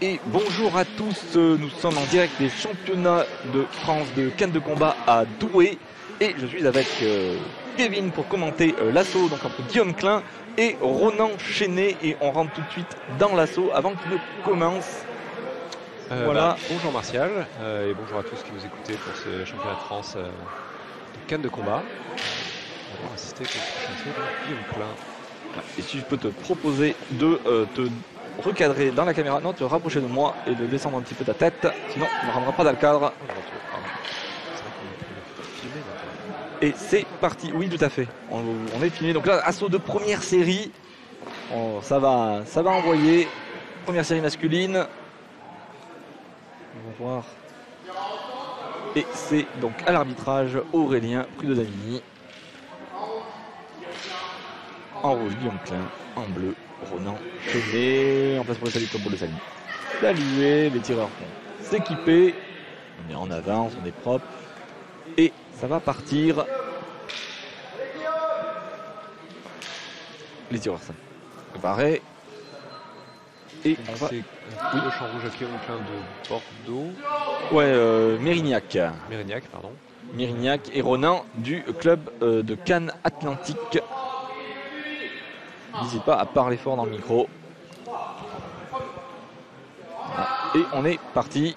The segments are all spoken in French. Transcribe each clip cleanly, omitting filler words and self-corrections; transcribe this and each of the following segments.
Et bonjour à tous, nous sommes en direct des championnats de France de canne de combat à Douai et je suis avec Kevin pour commenter l'assaut donc entre Guillaume Klein et Ronan Chenet et on rentre tout de suite dans l'assaut avant qu'il ne commence. Voilà. Bonjour Martial et bonjour à tous qui nous écoutez pour ce championnat de France de canne de combat. On va assister au prochain assaut de Guillaume Klein. Et si je peux te proposer de te recadrer dans la caméra, non, te rapprocher de moi et de descendre un petit peu ta tête, sinon on ne rendra pas dans le cadre. Et c'est parti, oui tout à fait, on est filmé, donc là assaut de première série, ça va envoyer, première série masculine, on va voir, et c'est donc à l'arbitrage Aurélien Prud'Homini, en rouge Guillaume Klein, en bleu Ronan Chenet, en place pour le salut comme pour le salut. Saluer, les tireurs vont s'équiper, on est en avance, on est propre, et ça va partir. Les tireurs sont préparés. Et on va... C'est le champ rouge à Guillaume Klein de Bordeaux. Ouais, Mérignac. Mérignac, pardon. Mérignac et Ronan du club de Cannes Atlantique. N'hésitez pas à parler fort dans le micro. Et on est parti.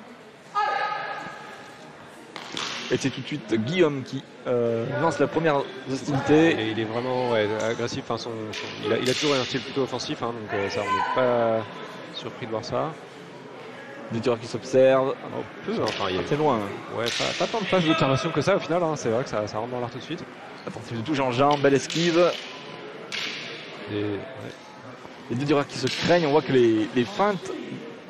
Et c'est tout de suite Guillaume qui lance la première hostilité. Et il est vraiment agressif. Enfin, il a toujours un style plutôt offensif, hein, donc ça, on n'est pas surpris de voir ça. Des tireurs qui s'observent. C'est loin. Ouais, pas tant de phases d'observation que ça au final. Hein. C'est vrai que ça rentre dans l'art tout de suite. Attention de touche en jambe, belle esquive. Les deux tireurs qui se craignent, on voit que les feintes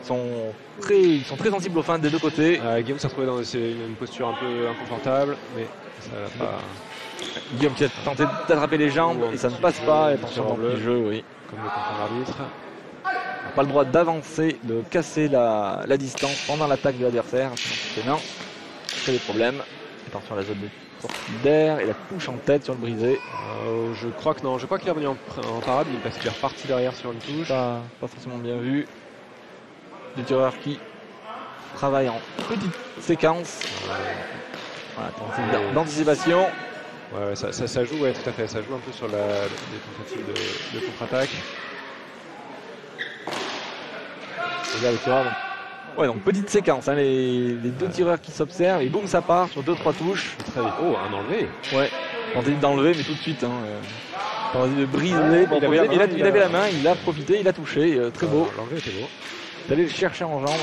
sont très sensibles aux feintes des deux côtés. Guillaume s'est retrouvé dans une posture un peu inconfortable, mais ça va pas. Guillaume qui a tenté d'attraper les jambes et ça ne passe pas. Attention dans le jeu, oui. Comme le comprend l'arbitre. On n'a pas le droit d'avancer, de casser la distance pendant l'attaque de l'adversaire. Sinon, c'est crée des problèmes. Attention à la zone de sortie d'air et la touche en tête sur le brisé. Je crois que non, je crois qu'il est revenu en parade, parce qu'il est reparti derrière sur une touche. Pas forcément bien vu. Des tireurs qui travaillent en petite séquence. Voilà, d'anticipation. Ouais, ça joue, ouais, tout à fait. Ça joue un peu sur des tentatives de contre-attaque. Regarde les tireurs. Ouais, donc petite séquence, hein, les deux tireurs qui s'observent et boum, ça part sur 2-3 touches. Très vite. Oh, un enlevé. Ouais, tenter d'enlever, mais tout de suite. Tenter de briser. Il avait la main, il a profité, il a touché. Très beau. L'enlevé était beau. D'aller le chercher en jambe.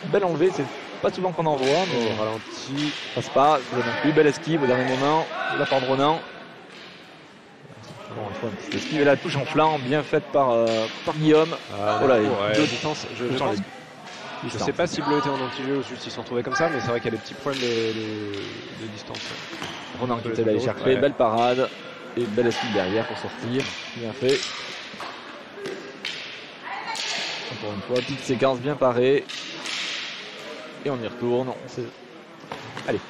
Belle enlevée, c'est pas souvent qu'on en voit. Mais ralenti. Passe pas, plus belle esquive au dernier moment. La part de Ronan. Bon, une fois, une petite esquive et la touche en flanc, bien faite par Guillaume. Distance. Je sais pas si Bleu était en anti-jeu ou juste ils sont retrouvés comme ça, mais c'est vrai qu'il y a des petits problèmes de distance. Ronan qui était allé chercher, belle parade et belle esquive derrière pour sortir. Bien fait. Encore une fois, petite séquence bien parée. Et on y retourne. Allez.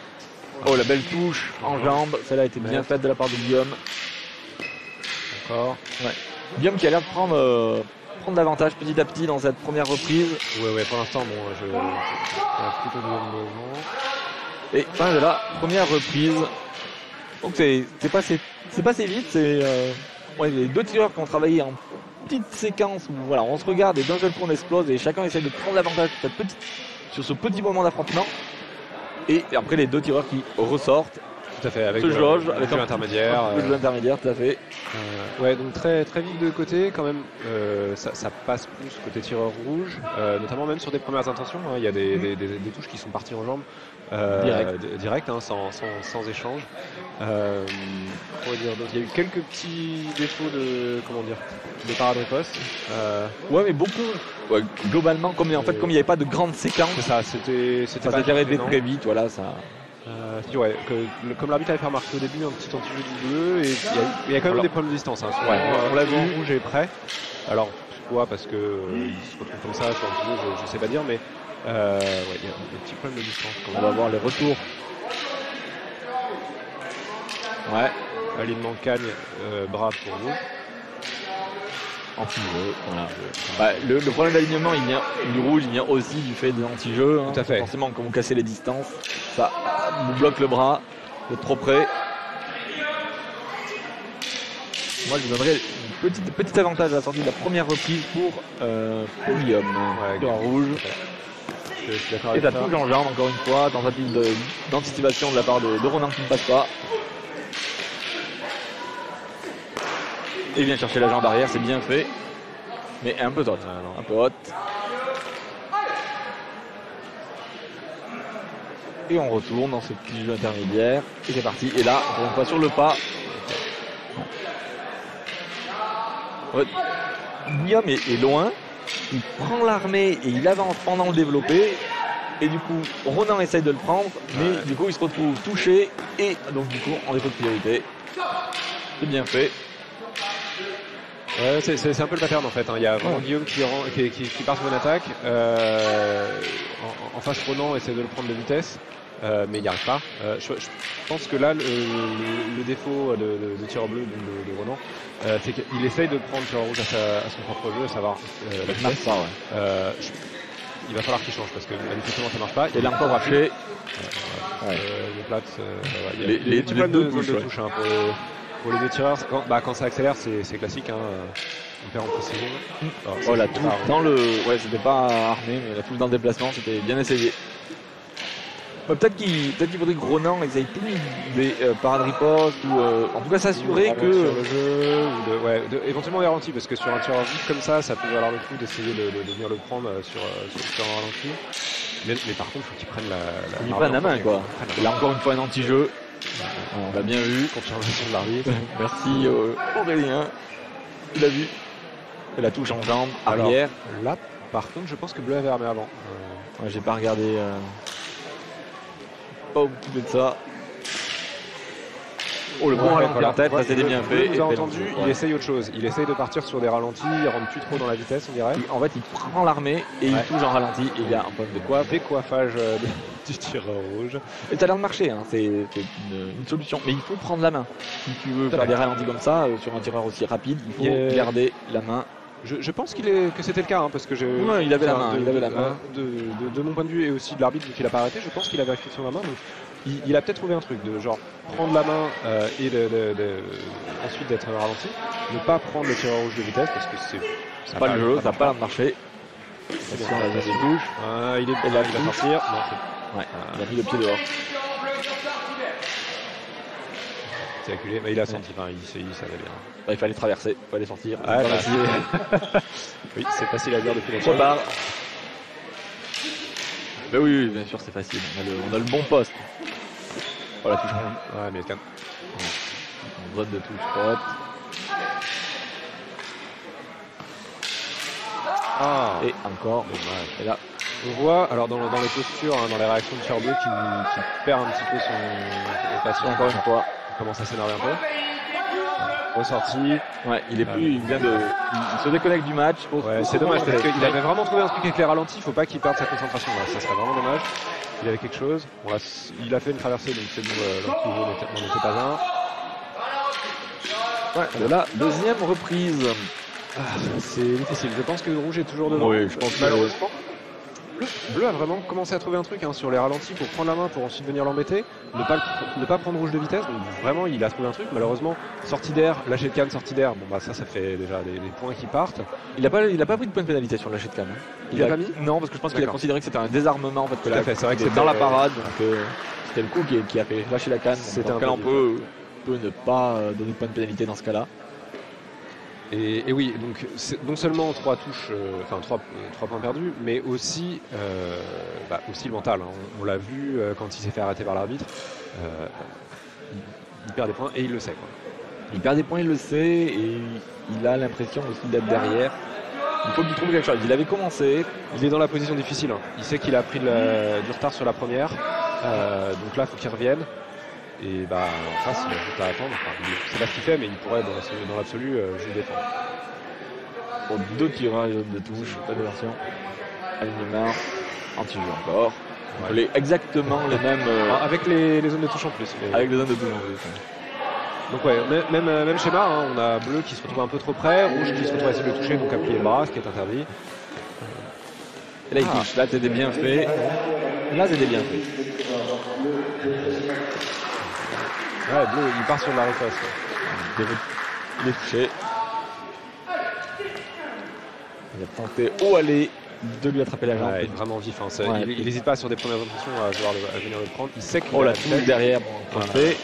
Oh, la belle touche en jambe. Celle-là a été bien faite de la part de Guillaume. Encore. Ouais. Guillaume qui a l'air de prendre davantage petit à petit dans cette première reprise. Ouais, pour l'instant, bon, je plutôt de mouvement. Et fin de la première reprise. Donc c'est passé vite. C'est les deux tireurs qui ont travaillé en petite séquence où voilà, on se regarde et d'un seul coup on explose et chacun essaie de prendre l'avantage sur ce petit moment d'affrontement. Et après les deux tireurs qui ressortent. Tout à fait, avec ce jauge, avec un jeu intermédiaire. Le jeu intermédiaire, tout à fait. Ouais, donc très vif de côté, quand même, ça passe plus côté tireur rouge, notamment même sur des premières intentions. Hein, il y a des touches qui sont parties en jambes direct hein, sans échange. Il y a eu quelques petits défauts de parade riposte. Ouais, mais beaucoup. Ouais, globalement, comme il n'y avait pas de grande séquence. C'est ça, c'était pas arrivé très vite, voilà ça. Comme l'arbitre avait fait remarquer au début, un petit anti-jeu du bleu et il y a quand même des problèmes de distance. Hein, on l'a vu. Rouge est prêt. Alors pourquoi? Parce que il se retrouve comme ça sur l'anti-jeu, je sais pas dire, mais il y a des petits problèmes de distance. On va voir les retours. Ouais. Alignement Cagne, bras pour rouge. Anti-jeu, voilà. Bah, le problème d'alignement du rouge, il vient aussi du fait des anti-jeux. Hein. Tout à fait. Forcément, quand vous cassez les distances, ça vous bloque le bras, vous êtes trop près. Moi, je vous donnerais un petit avantage à la sortie de la première reprise pour Guillaume. Ouais, rouge. Et ça touche en jambe, encore une fois, tentative d'anticipation de la part de Ronan qui ne passe pas. Et il vient chercher la jambe arrière, c'est bien fait. Mais un peu haute. Un peu haute. Et on retourne dans ce petit jeu intermédiaire. Et c'est parti. Et là, encore une fois sur le pas. Guillaume est loin. Il prend l'armée et il avance pendant le développé. Et du coup, Ronan essaye de le prendre. Mais du coup, il se retrouve touché. Et donc, du coup, en défaut de priorité. C'est bien fait. Ouais, c'est un peu le pattern en fait. Hein. Il y a vraiment Guillaume qui part sur une attaque. En face, Ronan essaie de le prendre de vitesse, mais il n'y arrive pas. Je pense que là, le défaut de tireur bleu de Ronan, c'est qu'il essaye de prendre tireur rouge à son propre jeu, à savoir la vitesse. Il va falloir qu'il change parce que manifestement ça marche pas. Il est encore raché. Le plat, les deux touches. Hein, pour les deux tireurs, quand ça accélère, c'est classique. Hein, on perd en précision. Alors, la touche dans le. Ouais, c'était pas armé, mais la touche dans le déplacement, c'était bien essayé. Peut-être qu'il faudrait que Ronan essaye plus des parades riposte ou en tout cas s'assurer que. Sur le jeu, ou éventuellement des ralentis, parce que sur un tireur vif comme ça peut valoir le coup d'essayer de venir le prendre sur un ralenti. Mais par contre, il faut qu'il prenne il prenne la main, quoi. Là, encore une fois, un anti-jeu. On l'a bien vu, confirmation de l'arbitre. Merci Aurélien. Il a vu. Et la touche en jambe, arrière. Alors, là, par contre, je pense que Bleu avait armé avant. J'ai pas regardé. Pas occupé de ça. Oh, le bon ralenti en tête, ça c'était bien fait. Vous avez entendu, il essaye autre chose. Il essaye de partir sur des ralentis, il rentre plus trop dans la vitesse, on dirait. En fait, il prend l'armée et il touche en ralenti. Et il y a un point de décoiffage du tireur rouge. Et ça a l'air de marcher, hein. C'est une solution. Mais il faut prendre la main. Si tu veux faire des ralentis comme ça, sur un tireur aussi rapide, il faut garder la main. Je pense que c'était le cas, hein, parce que il avait la main. De mon point de vue et aussi de l'arbitre, vu qu'il a pas arrêté, je pense qu'il avait effectivement la main. Donc il a peut-être trouvé un truc de genre prendre la main et ensuite d'être ralenti, ne pas prendre le tireur rouge de vitesse parce que c'est pas le jeu, ça n'a pas l'air de marcher. Attention, la touche. Il va sortir. Il a mis le pied dehors. C'est acculé, mais il a senti, il savait bien. Il fallait traverser, il fallait sortir. Oui, c'est facile à dire depuis longtemps. Ben oui, bien sûr, c'est facile. On a le bon poste. Oh, la touche. Ouais, mais calme. Droite de touche, droite. Et encore. Et là, on voit, alors dans les postures, hein, dans les réactions de Cherbleu qui perd un petit peu son passion. Encore une fois. Il commence à s'énerver un peu. Ressorti. Il se déconnecte du match. C'est dommage parce qu'il avait vraiment trouvé un truc avec les ralentis. Il ne faut pas qu'il perde sa concentration. Là. Ça serait vraiment dommage. Il avait quelque chose. Bon, là, il a fait une traversée, donc c'est bon. L'anti-jeu n'était pas un. De la deuxième reprise. C'est difficile. Je pense que le rouge est toujours devant. Oui, je pense que malheureusement. Bleu a vraiment commencé à trouver un truc sur les ralentis pour prendre la main pour ensuite venir l'embêter, ne pas prendre rouge de vitesse, donc vraiment il a trouvé un truc. Malheureusement, sortie d'air, lâcher de canne, sortie d'air, ça fait déjà des points qui partent. Il a pas pris de point de pénalité sur le lâcher de canne. Il a pas mis ? Non, parce que je pense qu'il a considéré que c'était un désarmement en fait. Tout à fait, c'est vrai que c'était dans la parade, donc c'était le coup qui a fait lâcher la canne. C'était un peu on peut ne pas donner de point de pénalité dans ce cas-là. Et oui, donc non seulement 3 touches, 3 points perdus, mais aussi le mental. Hein. On l'a vu quand il s'est fait arrêter par l'arbitre. Il perd des points et il le sait. Quoi. Il perd des points, il le sait, et il a l'impression aussi d'être derrière. Il faut qu'il trouve quelque chose. Il avait commencé. Il est dans la position difficile. Hein. Il sait qu'il a pris du retard sur la première. Donc là, il faut qu'il revienne. Et en face, il a juste à attendre. C'est pas ce qu'il fait, mais il pourrait, dans l'absolu, juste défendre. Pour 2 tirages de touche, pas de version. Alignement, anti-jeu encore. Exactement les mêmes. Avec les zones de touche en plus. Avec les zones de touche en plus. Donc ouais, même schéma, hein, on a bleu qui se retrouve un peu trop près, rouge qui se retrouve à essayer de le toucher, donc à plier le bras, ce qui est interdit. Et là il touche, là c'était bien fait. Là c'était bien fait. Ouais, bleu, il part sur la riposte. Il est touché. Il a tenté haut aller de lui attraper la jambe. Ouais, il est vraiment vif, hein, Ouais, il n'hésite pas sur des premières intentions à venir le prendre. Il sait qu'il oh a la touche derrière, bon, fait.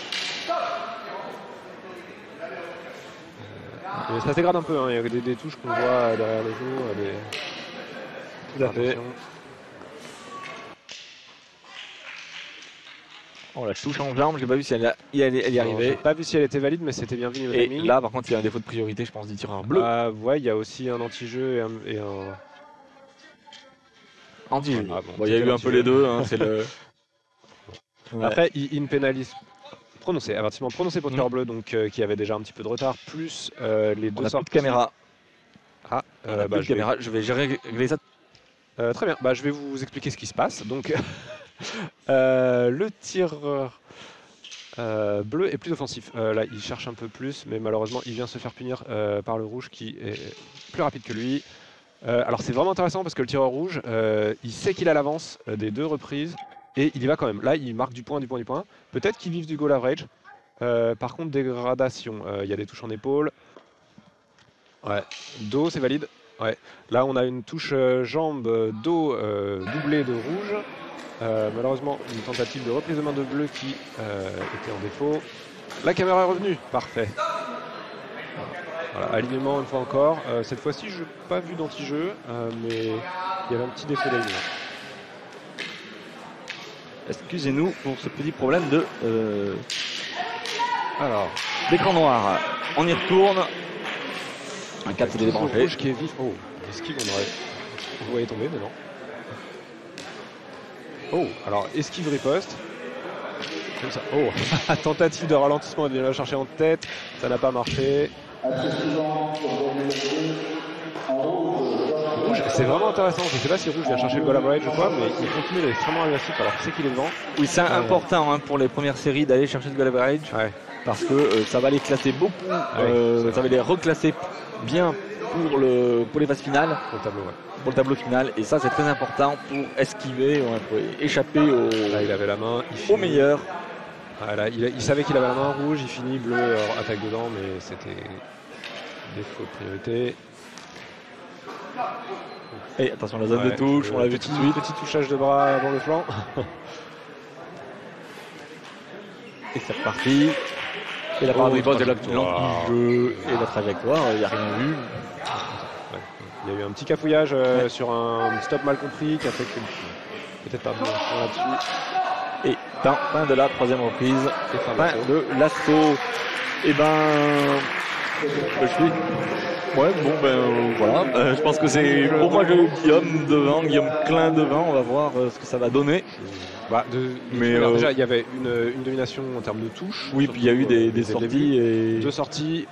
Ça dégrade un peu, hein. Il y a des touches qu'on voit derrière le jour. Tout à fait. Oh la touche en jambe, j'ai pas vu si elle y arrivait. J'ai pas vu si elle était valide, mais c'était bien vu niveau Et timing. là par contre il y a un défaut de priorité je pense du tireur bleu. Ouais, il y a aussi un anti-jeu et un... Anti-jeu. Ah, bon, il y a eu un peu les deux, hein, c'est le... Ouais. Après il ne pénalise prononcé, avertissement prononcé pour tireur bleu, donc qui avait déjà un petit peu de retard, plus les deux sorties. On a plus de caméra. Ah, plus de caméra, je vais régler ça. Très bien, je vais vous expliquer ce qui se passe. Donc le tireur bleu est plus offensif. Là, il cherche un peu plus, mais malheureusement, il vient se faire punir par le rouge qui est plus rapide que lui. Alors, c'est vraiment intéressant parce que le tireur rouge, il sait qu'il a l'avance des deux reprises et il y va quand même. Là, il marque du point. Peut-être qu'il vive du goal average. Par contre, dégradation. Il y a des touches en épaule. Ouais, dos, c'est valide. Ouais. Là, on a une touche jambe, dos doublée de rouge. Malheureusement, une tentative de reprise de main de bleu qui était en défaut. La caméra est revenue, parfait. Voilà, alignement une fois encore. Cette fois-ci, je n'ai pas vu d'anti-jeu, mais il y avait un petit défaut d'alignement. Excusez-nous pour ce petit problème de Alors, d'écran noir. On y retourne. Un 4 c'est débranché. Rouge qui est vif. Oh, esquive, on le voyait tomber, mais non. Oh, alors esquive riposte. Comme ça. Oh, tentative de ralentissement, il vient la chercher en tête, ça n'a pas marché. Rouge, c'est vraiment intéressant. Je ne sais pas si Rouge vient chercher le goal average ou quoi, mais il continue d'être extrêmement agressif alors qu'il sait qu'il est devant. Oui, c'est important hein, pour les premières séries d'aller chercher le goal average. Ouais. Parce que ça va les classer beaucoup. Ça va les reclasser bien pour les phases finales. Pour le tableau, ouais. Pour le tableau final, et ça c'est très important pour esquiver, pour échapper là, il avait la main, au meilleur. Voilà, il savait qu'il avait la main rouge, il finit bleu, attaque dedans, mais c'était défaut de priorité. Et attention la zone de touche, on l'a vu tout de suite. Petit touchage de bras avant le flanc. Et c'est reparti. Et la parade riposte, l'anti-jeu et la trajectoire, il n'y a rien vu. Il y a eu un petit cafouillage sur un stop mal compris qui a fait que peut-être pas là-dessus. Et fin de la troisième reprise. Et fin de l'assaut. Et je suis. Ouais, bon voilà. Je pense que c'est pour moi Guillaume Klein devant. On va voir ce que ça va donner. Mais déjà il y avait une domination en termes de touche. Oui, puis il y a eu des sorties. Et... Deux sorties,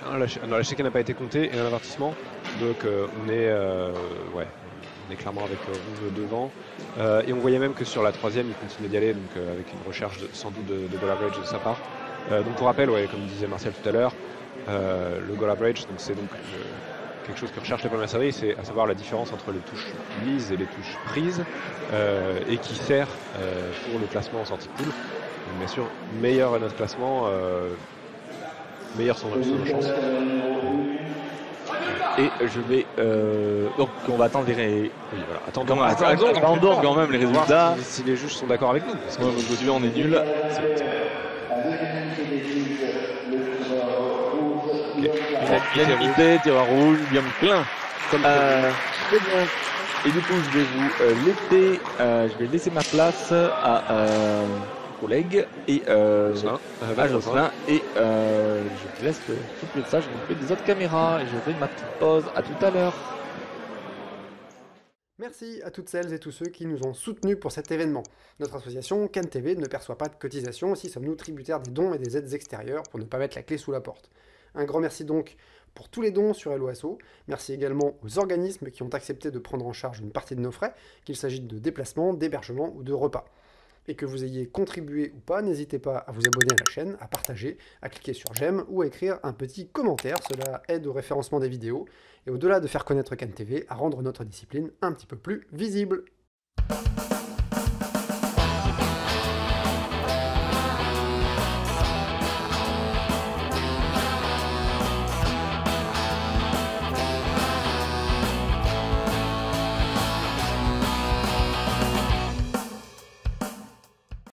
la chèque n'a pas été comptée et un avertissement. Donc on est clairement avec rouge devant. Et on voyait même que sur la troisième, il continuait d'y aller, donc avec une recherche sans doute de goal average de sa part. Donc pour rappel, comme disait Martial tout à l'heure, le goal average, c'est donc quelque chose que recherche les premières séries, c'est à savoir la différence entre les touches mises et les touches prises, et qui sert pour le classement en sortie de poule. Donc bien sûr, meilleur est notre classement, meilleures sont nos chances. Et je vais donc on va attendre les attendons quand même les résultats si les juges sont d'accord avec nous parce que aujourd'hui on est nul. Unanimité, tireur rouge, bien plein. Et du coup je vais je vais laisser ma place à collègue et à Jocelyn et je vous laisse s'occuper de ça, je vais m'occuper des autres caméras et je fais ma petite pause. À tout à l'heure. Merci à toutes celles et tous ceux qui nous ont soutenus pour cet événement. Notre association CanTV ne perçoit pas de cotisation, aussi sommes-nous tributaires des dons et des aides extérieures pour ne pas mettre la clé sous la porte. Un grand merci donc pour tous les dons sur Helloasso. Merci également aux organismes qui ont accepté de prendre en charge une partie de nos frais, qu'il s'agisse de déplacements, d'hébergement ou de repas. Et que vous ayez contribué ou pas, n'hésitez pas à vous abonner à la chaîne, à partager, à cliquer sur j'aime ou à écrire un petit commentaire, cela aide au référencement des vidéos, et au-delà de faire connaître CanTV, à rendre notre discipline un petit peu plus visible.